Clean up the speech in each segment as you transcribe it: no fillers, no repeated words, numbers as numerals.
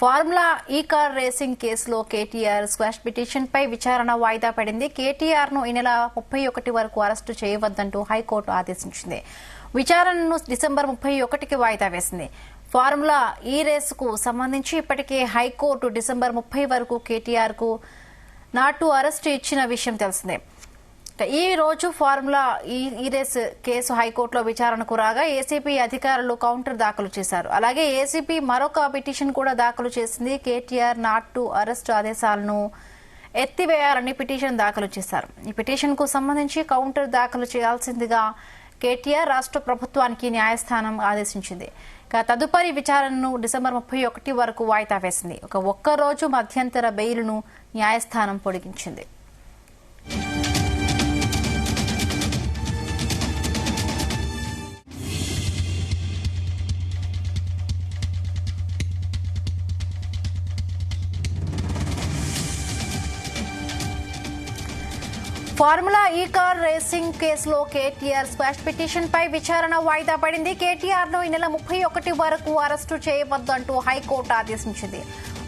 Formula ఈ car racing కేసులో KTR squash petition పై విచారణ వాయిదా పడింది. కేటీఆర్ ను ఈ నెల 31 వరకు అరెస్టు చేయవద్దంటూ హైకోర్టు ఆదేశించింది. విచారణను డిసెంబర్ 31కి వాయిదా వేసింది. ఫార్ములా ఈ రేసుకు సంబంధించి ఇప్పటికే హైకోర్టు డిసెంబర్ 30 వరకు కేటీఆర్ కు నాటు అరెస్టు ఇచ్చిన విషయం తెలిసిందే. ఈ రోజు ఫార్ములా ఈ రేస్ కేసు హైకోర్టులో విచారణకు రాగా ఏసీపీ అధికారులు కౌంటర్ దాఖలు చేశారు. అలాగే ఏసీపీ మరొక పిటిషన్ కూడా దాఖలు చేసింది. కేటీఆర్ నాటు అరెస్టు ఆదేశాలను ఎత్తివేయాలని పిటిషన్ దాఖలు చేశారు. ఈ పిటిషన్ కు సంబంధించి కౌంటర్ దాఖలు చేయాల్సిందిగా కేటీఆర్ రాష్ట్ర ప్రభుత్వానికి న్యాయస్థానం ఆదేశించింది. తదుపరి విచారణను డిసెంబర్ 31 వరకు వాయిదా వేసింది. ఒక్క రోజు మధ్యంతర బెయిల్ను న్యాయస్థానం పొడిగించింది. ఫార్ములా ఈ కార్ రేసింగ్ కేసులో కేటీఆర్ స్క్వాష్ పిటిషన్ పై విచారణ వాయిదా పడింది. కేటీఆర్ ను ఈ నెల 31 వరకు అరెస్టు చేయవద్దంటూ హైకోర్టు ఆదేశించింది.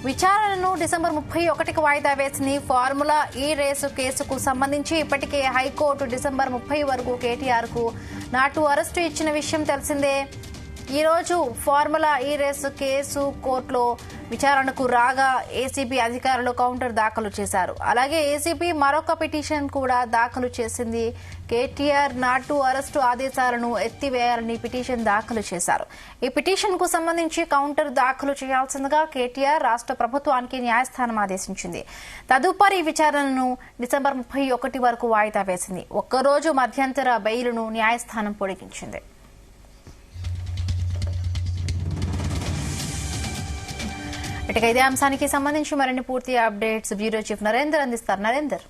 విచారణను డిసెంబర్ 31కి వాయిదా వేసింది. ఫార్ములా ఈ రేసు కేసుకు సంబంధించి ఇప్పటికే హైకోర్టు డిసెంబర్ 30 వరకు కేటీఆర్ కు నాటు అరెస్టు ఇచ్చిన విషయం తెలిసిందే. ఈ రోజు ఫార్ములా ఈ రేసు కేసు కోర్టులో విచారణకు రాగా ఏసీబీ అధికారులు కౌంటర్ దాఖలు చేశారు. అలాగే ఏసీబీ మరొక పిటిషన్ కూడా దాఖలు చేసింది. కేటీఆర్ నాటు అరెస్టు ఆదేశాలను ఎత్తివేయాలని పిటిషన్ దాఖలు చేశారు. ఈ పిటిషన్ కు సంబంధించి కౌంటర్ దాఖలు చేయాల్సిందిగా కేటీఆర్ రాష్ట్ర ప్రభుత్వానికి న్యాయస్థానం ఆదేశించింది. తదుపరి విచారణను డిసెంబర్ 31 వరకు వాయిదా వేసింది. ఒక్కరోజు మధ్యంతర బెయిల్ను న్యాయస్థానం పొడిగించింది. ఇదే అంశానికి సంబంధించి మరిన్ని పూర్తి అప్డేట్స్ బ్యూరో చీఫ్ నరేందర్ అందిస్తారు. నరేందర్,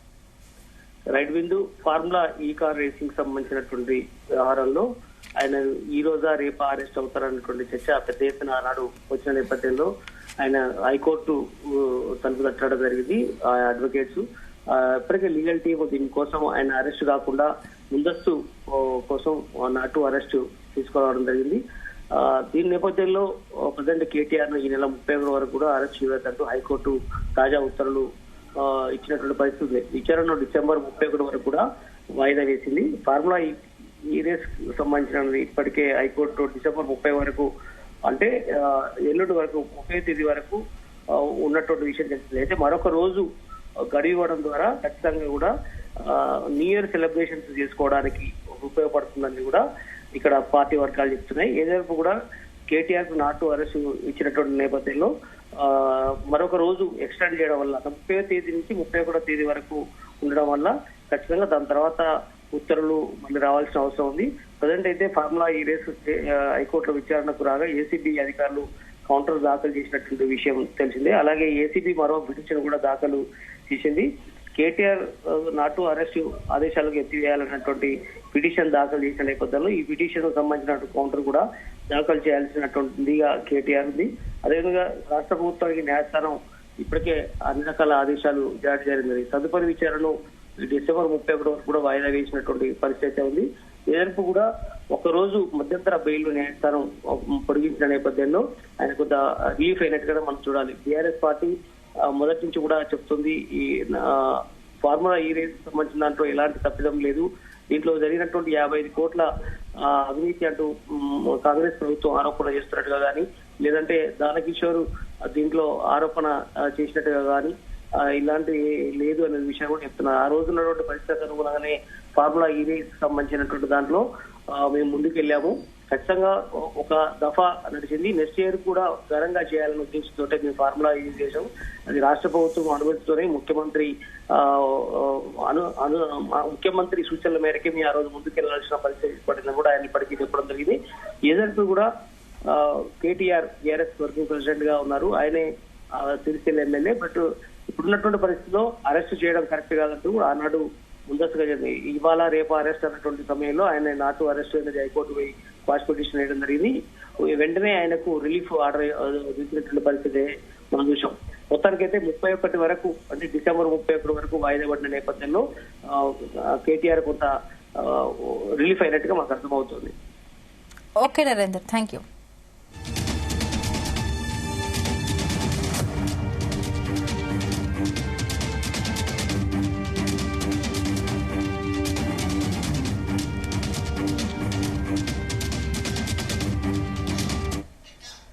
రైట్ బిందు, ఫార్ములా ఈ కార్ రేసింగ్ సంబంధించినటువంటి వ్యవహారంలో ఆయన ఈ రోజా రేపా అరెస్ట్ అవుతారన్నటువంటి చర్చ పెద్ద ఎత్తున ఆనాడు వచ్చిన నేపథ్యంలో ఆయన హైకోర్టు తలుపు తట్టడం జరిగింది. ఆ అడ్వకేట్స్ ఇప్పటికే లీగల్ టీమ్ దీనికోసం ఆయన అరెస్ట్ కాకుండా ముందస్తు కోసం నాటు అరెస్ట్ తీసుకురావడం జరిగింది. దీని నేపథ్యంలో ప్రజెంట్ కేటీఆర్ ను ఈ నెల 31 వరకు కూడా అరెస్ట్ చేయవద్దంటూ హైకోర్టు తాజా ఉత్తర్వులు ఇచ్చినటువంటి పరిస్థితి ఉంది. విచారణను డిసెంబర్ 31 వరకు కూడా వాయిదా వేసింది. ఫార్ములా ఈ రేస్ సంబంధించిన ఇప్పటికే హైకోర్టు డిసెంబర్ 30 వరకు అంటే ఎల్లుండి వరకు 30వ తేదీ వరకు ఉన్నటువంటి విషయం తెలిసింది. అయితే మరొక రోజు గడువు ఇవ్వడం ద్వారా ఖచ్చితంగా కూడా న్యూ ఇయర్ సెలబ్రేషన్స్ చేసుకోవడానికి ఉపయోగపడుతుందని కూడా ఇక్కడ పార్టీ వర్గాలు చెప్తున్నాయి. ఏదైనా కూడా కేటీఆర్ కు నాటు అరెస్ట్ ఇచ్చినటువంటి నేపథ్యంలో మరొక రోజు ఎక్స్టెండ్ చేయడం వల్ల 30వ తేదీ నుంచి 31వ తేదీ వరకు ఉండడం వల్ల ఖచ్చితంగా దాని తర్వాత ఉత్తర్వులు మళ్ళీ రావాల్సిన అవసరం ఉంది. ప్రజెంట్ అయితే ఫార్ములా ఈ రేసు హైకోర్టులో విచారణకు రాగా ఏసీబీ అధికారులు కౌంటర్ దాఖలు చేసినటువంటి విషయం తెలిసిందే. అలాగే ఏసీబీ మరో పిటిషన్ కూడా దాఖలు చేసింది. కేటీఆర్ నాటు అరెస్టు ఆదేశాలకు ఎత్తివేయాలన్నటువంటి పిటిషన్ దాఖలు చేసిన నేపథ్యంలో ఈ పిటిషన్ సంబంధించిన కౌంటర్ కూడా దాఖలు చేయాల్సినటువంటిదిగా కేటీఆర్ ఉంది. అదేవిధంగా రాష్ట్ర ప్రభుత్వానికి న్యాయస్థానం ఇప్పటికే అన్ని రకాల ఆదేశాలు జారీ జరిగింది. తదుపరి విచారణను డిసెంబర్ 31 వరకు కూడా వాయిదా వేసినటువంటి పరిస్థితి ఉంది. ఏదైనా కూడా ఒకరోజు మధ్యంతర బెయిల్ న్యాయస్థానం పొడిగించిన నేపథ్యంలో ఆయన కొంత రిలీఫ్ అయినట్టుగా మనం చూడాలి. టీఆర్ఎస్ పార్టీ మొదటి నుంచి కూడా చెప్తుంది ఈ ఫార్ములా ఈ రేస్ సంబంధించిన దాంట్లో ఎలాంటి తప్పిదం లేదు, దీంట్లో జరిగినటువంటి 55 కోట్ల అవినీతి అంటూ కాంగ్రెస్ ప్రభుత్వం ఆరోపణ చేస్తున్నట్టుగా కానీ లేదంటే దానకిషోర్ దీంట్లో ఆరోపణ చేసినట్టుగా కానీ ఇలాంటి లేదు అనే విషయం కూడా చెప్తున్నారు. ఆ రోజు ఉన్నటువంటి పరిస్థితి అనుగుణంగానే ఫార్ములా ఈ రేస్ సంబంధించినటువంటి దాంట్లో మేము ముందుకెళ్లాము. ఖచ్చితంగా ఒక దఫా నడిచింది. నెక్స్ట్ ఇయర్ కూడా ఘనంగా చేయాలనే ఉద్దేశంతో మేము ఫార్ములా యూజ్ చేసాం. అది రాష్ట్ర ప్రభుత్వం అనుమతితోనే ముఖ్యమంత్రి సూచనల మేరకే మేము ఆ రోజు ముందుకెళ్లాల్సిన పరిస్థితి పడిందని కూడా ఆయన ఇప్పటికీ చెప్పడం జరిగింది. ఏజెంట్ కూడా కేటీఆర్ టీఆర్ఎస్ వర్కింగ్ ప్రెసిడెంట్ గా ఉన్నారు. ఆయనే సిరిసిల్ల ఎమ్మెల్యే. బట్ ఇప్పుడున్నటువంటి పరిస్థితిలో అరెస్ట్ చేయడం కరెక్ట్ కాదంటూ ఆనాడు ముందస్తుగా జరిగింది. ఇవాళ రేపు అరెస్ట్ అన్నటువంటి సమయంలో ఆయన నాటు అరెస్ట్ అనేది హైకోర్టు పోయి క్వాష్ పిటిషన్ వేయడం జరిగింది. వెంటనే ఆయనకు రిలీఫ్ ఆర్డర్ ఇచ్చినటువంటి పరిస్థితి మనం చూసాం. మొత్తానికైతే 31 వరకు అంటే డిసెంబర్ 31 వరకు వాయిదా పడిన నేపథ్యంలో కేటీఆర్ కొంత రిలీఫ్ అయినట్టుగా మాకు అర్థమవుతుంది. Okay Narender, thank you.